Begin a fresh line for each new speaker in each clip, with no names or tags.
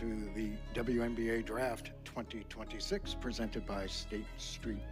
to the WNBA Draft 2026 presented by State Street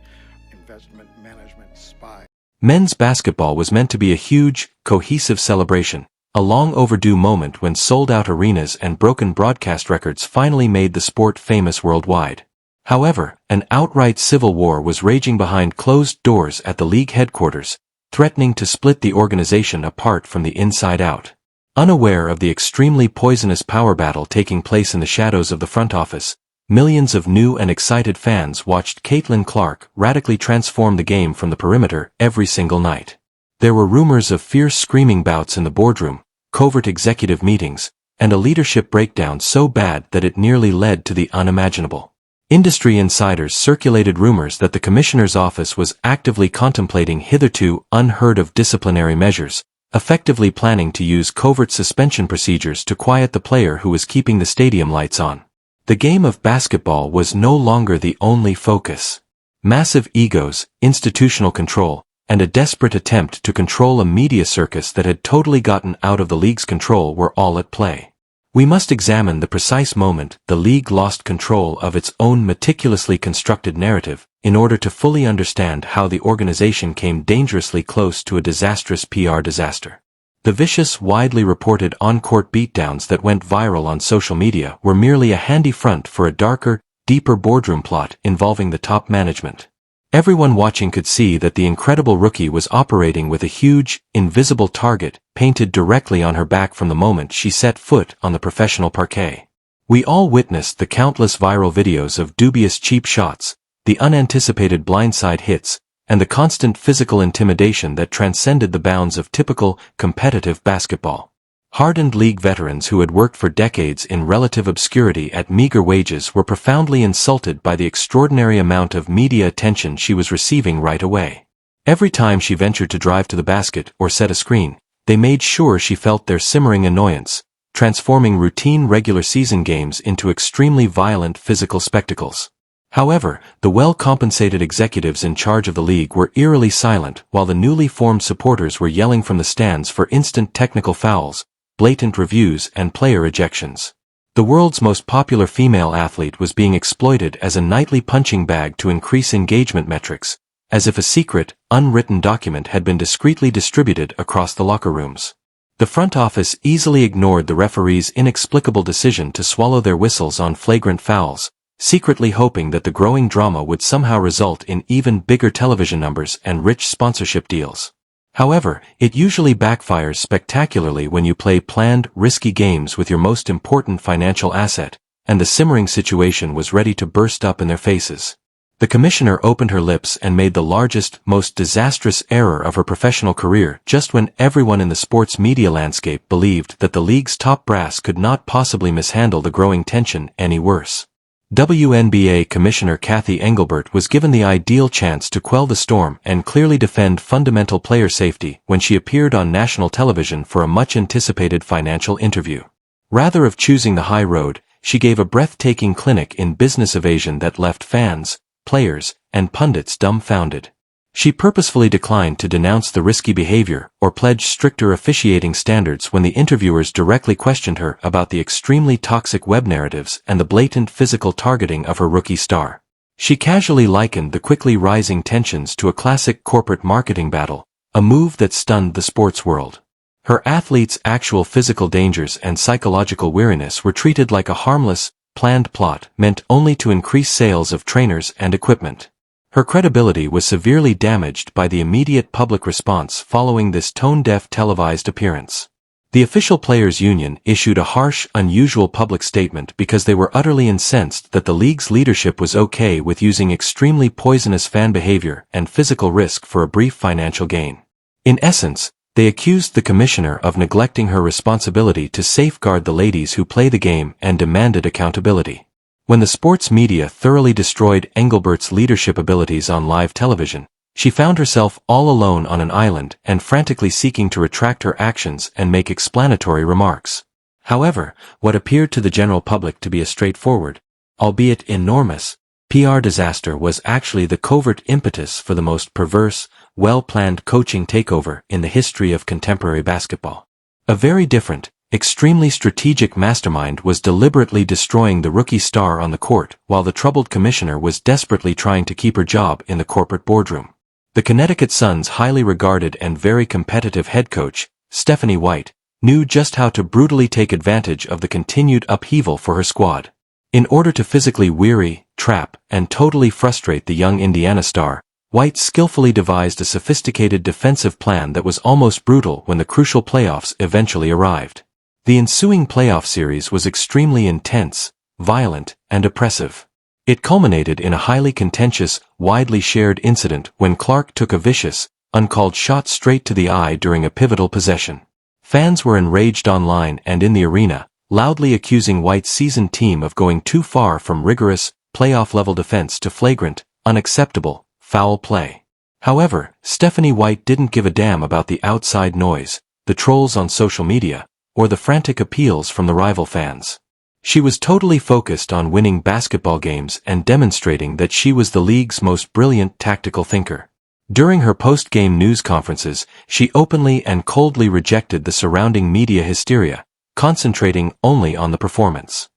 Investment Management SPY.
Men's basketball was meant to be a huge, cohesive celebration, a long overdue moment when sold-out arenas and broken broadcast records finally made the sport famous worldwide. However, an outright civil war was raging behind closed doors at the league headquarters, threatening to split the organization apart from the inside out. Unaware of the extremely poisonous power battle taking place in the shadows of the front office, millions of new and excited fans watched Caitlin Clark radically transform the game from the perimeter every single night. There were rumors of fierce screaming bouts in the boardroom, covert executive meetings, and a leadership breakdown so bad that it nearly led to the unimaginable. Industry insiders circulated rumors that the commissioner's office was actively contemplating hitherto unheard-of disciplinary measures, effectively planning to use covert suspension procedures to quiet the player who was keeping the stadium lights on. The game of basketball was no longer the only focus. Massive egos, institutional control, and a desperate attempt to control a media circus that had totally gotten out of the league's control were all at play. We must examine the precise moment the league lost control of its own meticulously constructed narrative in order to fully understand how the organization came dangerously close to a disastrous PR disaster. The vicious, widely reported on-court beatdowns that went viral on social media were merely a handy front for a darker, deeper boardroom plot involving the top management. Everyone watching could see that the incredible rookie was operating with a huge, invisible target painted directly on her back from the moment she set foot on the professional parquet. We all witnessed the countless viral videos of dubious cheap shots, the unanticipated blindside hits, and the constant physical intimidation that transcended the bounds of typical, competitive basketball. Hardened league veterans who had worked for decades in relative obscurity at meager wages were profoundly insulted by the extraordinary amount of media attention she was receiving right away. Every time she ventured to drive to the basket or set a screen, they made sure she felt their simmering annoyance, transforming routine regular season games into extremely violent physical spectacles. However, the well-compensated executives in charge of the league were eerily silent while the newly formed supporters were yelling from the stands for instant technical fouls, blatant reviews, and player ejections. The world's most popular female athlete was being exploited as a nightly punching bag to increase engagement metrics, as if a secret, unwritten document had been discreetly distributed across the locker rooms. The front office easily ignored the referee's inexplicable decision to swallow their whistles on flagrant fouls, secretly hoping that the growing drama would somehow result in even bigger television numbers and rich sponsorship deals. However, it usually backfires spectacularly when you play planned, risky games with your most important financial asset, and the simmering situation was ready to burst up in their faces. The commissioner opened her lips and made the largest, most disastrous error of her professional career just when everyone in the sports media landscape believed that the league's top brass could not possibly mishandle the growing tension any worse. WNBA Commissioner Cathy Engelbert was given the ideal chance to quell the storm and clearly defend fundamental player safety when she appeared on national television for a much-anticipated financial interview. Rather of choosing the high road, she gave a breathtaking clinic in business evasion that left fans, players, and pundits dumbfounded. She purposefully declined to denounce the risky behavior or pledge stricter officiating standards when the interviewers directly questioned her about the extremely toxic web narratives and the blatant physical targeting of her rookie star. She casually likened the quickly rising tensions to a classic corporate marketing battle, a move that stunned the sports world. Her athletes' actual physical dangers and psychological weariness were treated like a harmless, planned plot meant only to increase sales of trainers and equipment. Her credibility was severely damaged by the immediate public response following this tone-deaf televised appearance. The official players' union issued a harsh, unusual public statement because they were utterly incensed that the league's leadership was okay with using extremely poisonous fan behavior and physical risk for a brief financial gain. In essence, they accused the commissioner of neglecting her responsibility to safeguard the ladies who play the game and demanded accountability. When the sports media thoroughly destroyed Engelbert's leadership abilities on live television, she found herself all alone on an island and frantically seeking to retract her actions and make explanatory remarks. However, what appeared to the general public to be a straightforward, albeit enormous, PR disaster was actually the covert impetus for the most perverse, well-planned coaching takeover in the history of contemporary basketball. A very different, extremely strategic mastermind was deliberately destroying the rookie star on the court while the troubled commissioner was desperately trying to keep her job in the corporate boardroom. The Connecticut Sun's highly regarded and very competitive head coach, Stephanie White, knew just how to brutally take advantage of the continued upheaval for her squad. In order to physically weary, trap, and totally frustrate the young Indiana star, White skillfully devised a sophisticated defensive plan that was almost brutal when the crucial playoffs eventually arrived. The ensuing playoff series was extremely intense, violent, and oppressive. It culminated in a highly contentious, widely shared incident when Clark took a vicious, uncalled shot straight to the eye during a pivotal possession. Fans were enraged online and in the arena, loudly accusing White's seasoned team of going too far from rigorous, playoff-level defense to flagrant, unacceptable, foul play. However, Stephanie White didn't give a damn about the outside noise, the trolls on social media, or the frantic appeals from the rival fans. She was totally focused on winning basketball games and demonstrating that she was the league's most brilliant tactical thinker. During her post-game news conferences, she openly and coldly rejected the surrounding media hysteria, concentrating only on the performance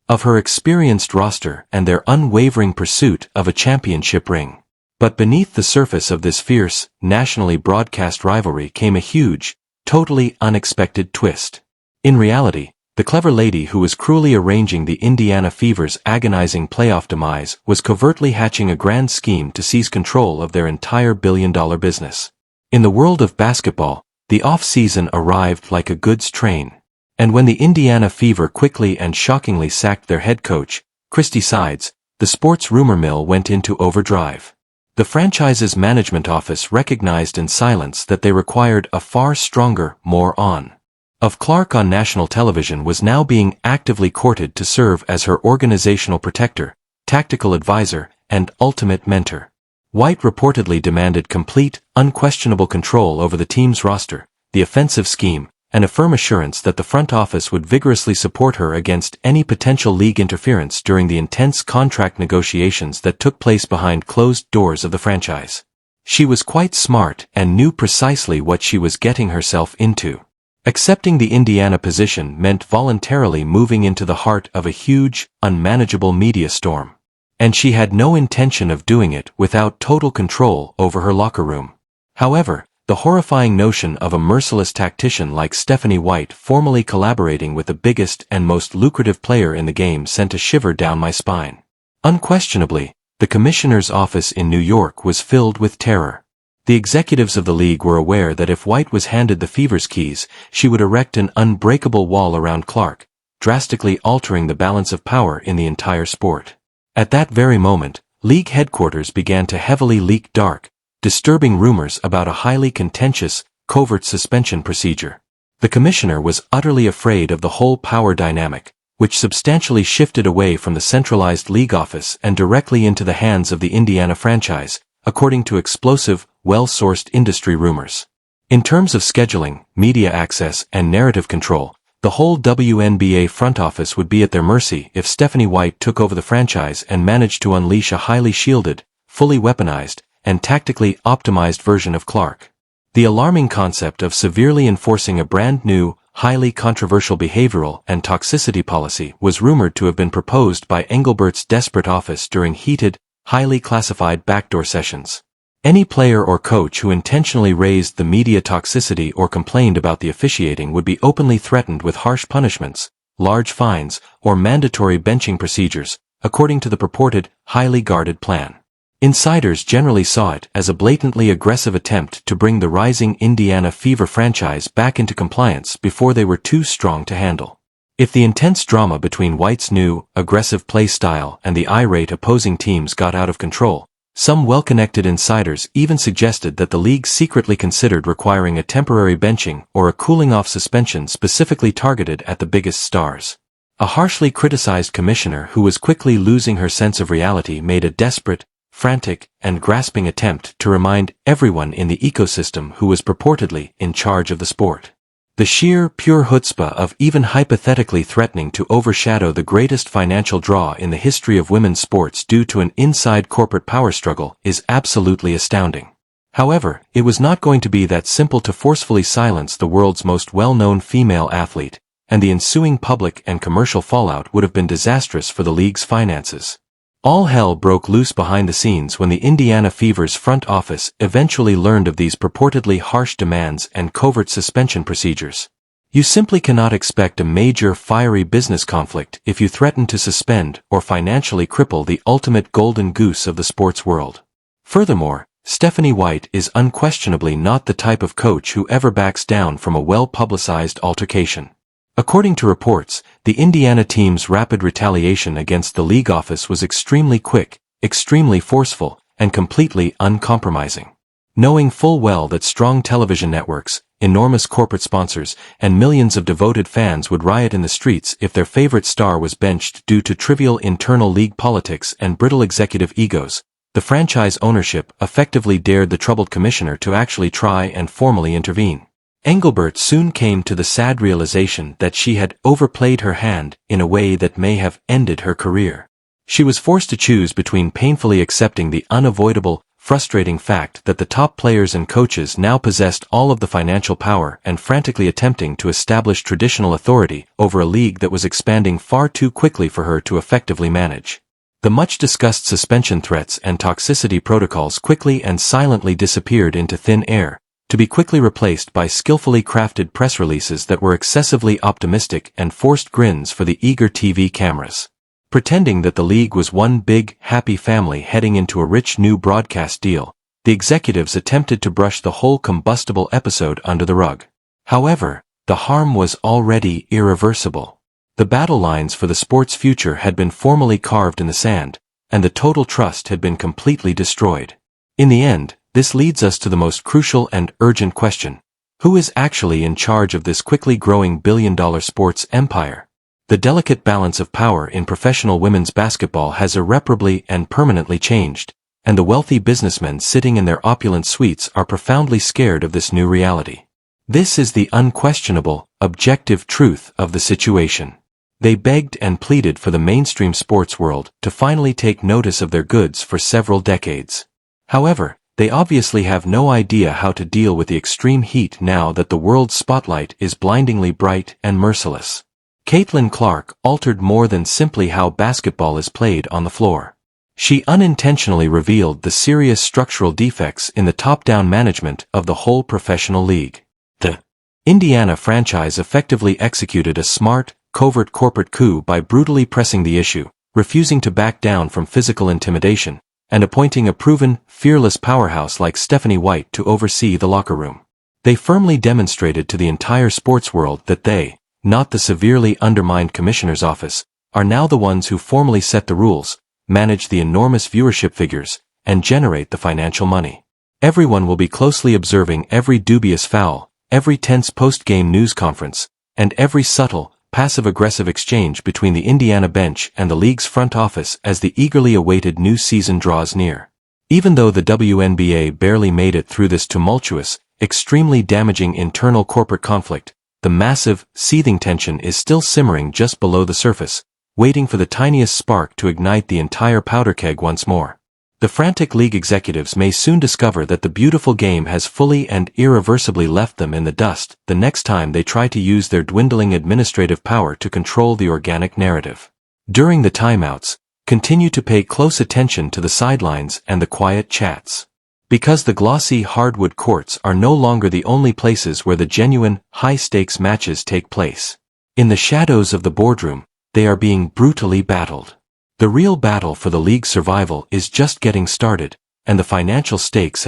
of her experienced roster and their unwavering pursuit of a championship ring. But beneath the surface of this fierce, nationally broadcast rivalry came a huge, totally unexpected twist. In reality, the clever lady who was cruelly arranging the Indiana Fever's agonizing playoff demise was covertly hatching a grand scheme to seize control of their entire billion-dollar business. In the world of basketball, the off-season arrived like a goods train. And when the Indiana Fever quickly and shockingly sacked their head coach, Christy Sides, the sports rumor mill went into overdrive. The franchise's management office recognized in silence that they required a far stronger, more on. Of Clark on national television was now being actively courted to serve as her organizational protector, tactical advisor, and ultimate mentor. White reportedly demanded complete, unquestionable control over the team's roster, the offensive scheme, and a firm assurance that the front office would vigorously support her against any potential league interference during the intense contract negotiations that took place behind closed doors of the franchise. She was quite smart and knew precisely what she was getting herself into. Accepting the Indiana position meant voluntarily moving into the heart of a huge, unmanageable media storm. And she had no intention of doing it without total control over her locker room. However, the horrifying notion of a merciless tactician like Stephanie White formally collaborating with the biggest and most lucrative player in the game sent a shiver down my spine. Unquestionably, the commissioner's office in New York was filled with terror. The executives of the league were aware that if White was handed the Fever's keys, she would erect an unbreakable wall around Clark, drastically altering the balance of power in the entire sport. At that very moment, league headquarters began to heavily leak dark, disturbing rumors about a highly contentious, covert suspension procedure. The commissioner was utterly afraid of the whole power dynamic, which substantially shifted away from the centralized league office and directly into the hands of the Indiana franchise, according to explosive, well-sourced industry rumors. In terms of scheduling, media access, and narrative control, the whole WNBA front office would be at their mercy if Stephanie White took over the franchise and managed to unleash a highly shielded, fully weaponized, and tactically optimized version of Clark. The alarming concept of severely enforcing a brand new, highly controversial behavioral and toxicity policy was rumored to have been proposed by Engelbert's desperate office during heated, highly classified backdoor sessions. Any player or coach who intentionally raised the media toxicity or complained about the officiating would be openly threatened with harsh punishments, large fines, or mandatory benching procedures, according to the purported, highly guarded plan. Insiders generally saw it as a blatantly aggressive attempt to bring the rising Indiana Fever franchise back into compliance before they were too strong to handle. If the intense drama between White's new, aggressive play style and the irate opposing teams got out of control, some well-connected insiders even suggested that the league secretly considered requiring a temporary benching or a cooling-off suspension specifically targeted at the biggest stars. A harshly criticized commissioner who was quickly losing her sense of reality made a desperate, frantic, and grasping attempt to remind everyone in the ecosystem who was purportedly in charge of the sport. The sheer, pure chutzpah of even hypothetically threatening to overshadow the greatest financial draw in the history of women's sports due to an inside corporate power struggle is absolutely astounding. However, it was not going to be that simple to forcefully silence the world's most well-known female athlete, and the ensuing public and commercial fallout would have been disastrous for the league's finances. All hell broke loose behind the scenes when the Indiana Fever's front office eventually learned of these purportedly harsh demands and covert suspension procedures. You simply cannot expect a major fiery business conflict if you threaten to suspend or financially cripple the ultimate golden goose of the sports world. Furthermore, Stephanie White is unquestionably not the type of coach who ever backs down from a well-publicized altercation. According to reports, the Indiana team's rapid retaliation against the league office was extremely quick, extremely forceful, and completely uncompromising. Knowing full well that strong television networks, enormous corporate sponsors, and millions of devoted fans would riot in the streets if their favorite star was benched due to trivial internal league politics and brittle executive egos, the franchise ownership effectively dared the troubled commissioner to actually try and formally intervene. Engelbert soon came to the sad realization that she had overplayed her hand in a way that may have ended her career. She was forced to choose between painfully accepting the unavoidable, frustrating fact that the top players and coaches now possessed all of the financial power and frantically attempting to establish traditional authority over a league that was expanding far too quickly for her to effectively manage. The much-discussed suspension threats and toxicity protocols quickly and silently disappeared into thin air, to be quickly replaced by skillfully crafted press releases that were excessively optimistic and forced grins for the eager TV cameras. Pretending that the league was one big, happy family heading into a rich new broadcast deal, the executives attempted to brush the whole combustible episode under the rug. However, the harm was already irreversible. The battle lines for the sport's future had been formally carved in the sand, and the total trust had been completely destroyed. In the end, this leads us to the most crucial and urgent question. Who is actually in charge of this quickly growing billion-dollar sports empire? The delicate balance of power in professional women's basketball has irreparably and permanently changed, and the wealthy businessmen sitting in their opulent suites are profoundly scared of this new reality. This is the unquestionable, objective truth of the situation. They begged and pleaded for the mainstream sports world to finally take notice of their goods for several decades. However, they obviously have no idea how to deal with the extreme heat now that the world's spotlight is blindingly bright and merciless. Caitlin Clark altered more than simply how basketball is played on the floor. She unintentionally revealed the serious structural defects in the top-down management of the whole professional league. The Indiana franchise effectively executed a smart, covert corporate coup by brutally pressing the issue, refusing to back down from physical intimidation, and appointing a proven, fearless powerhouse like Stephanie White to oversee the locker room. They firmly demonstrated to the entire sports world that they, not the severely undermined commissioner's office, are now the ones who formally set the rules, manage the enormous viewership figures, and generate the financial money. Everyone will be closely observing every dubious foul, every tense post-game news conference, and every subtle, passive-aggressive exchange between the Indiana bench and the league's front office as the eagerly awaited new season draws near. Even though the WNBA barely made it through this tumultuous, extremely damaging internal corporate conflict, the massive, seething tension is still simmering just below the surface, waiting for the tiniest spark to ignite the entire powder keg once more. The frantic league executives may soon discover that the beautiful game has fully and irreversibly left them in the dust the next time they try to use their dwindling administrative power to control the organic narrative. During the timeouts, continue to pay close attention to the sidelines and the quiet chats. Because the glossy hardwood courts are no longer the only places where the genuine, high-stakes matches take place. In the shadows of the boardroom, they are being brutally battled. The real battle for the league's survival is just getting started, and the financial stakes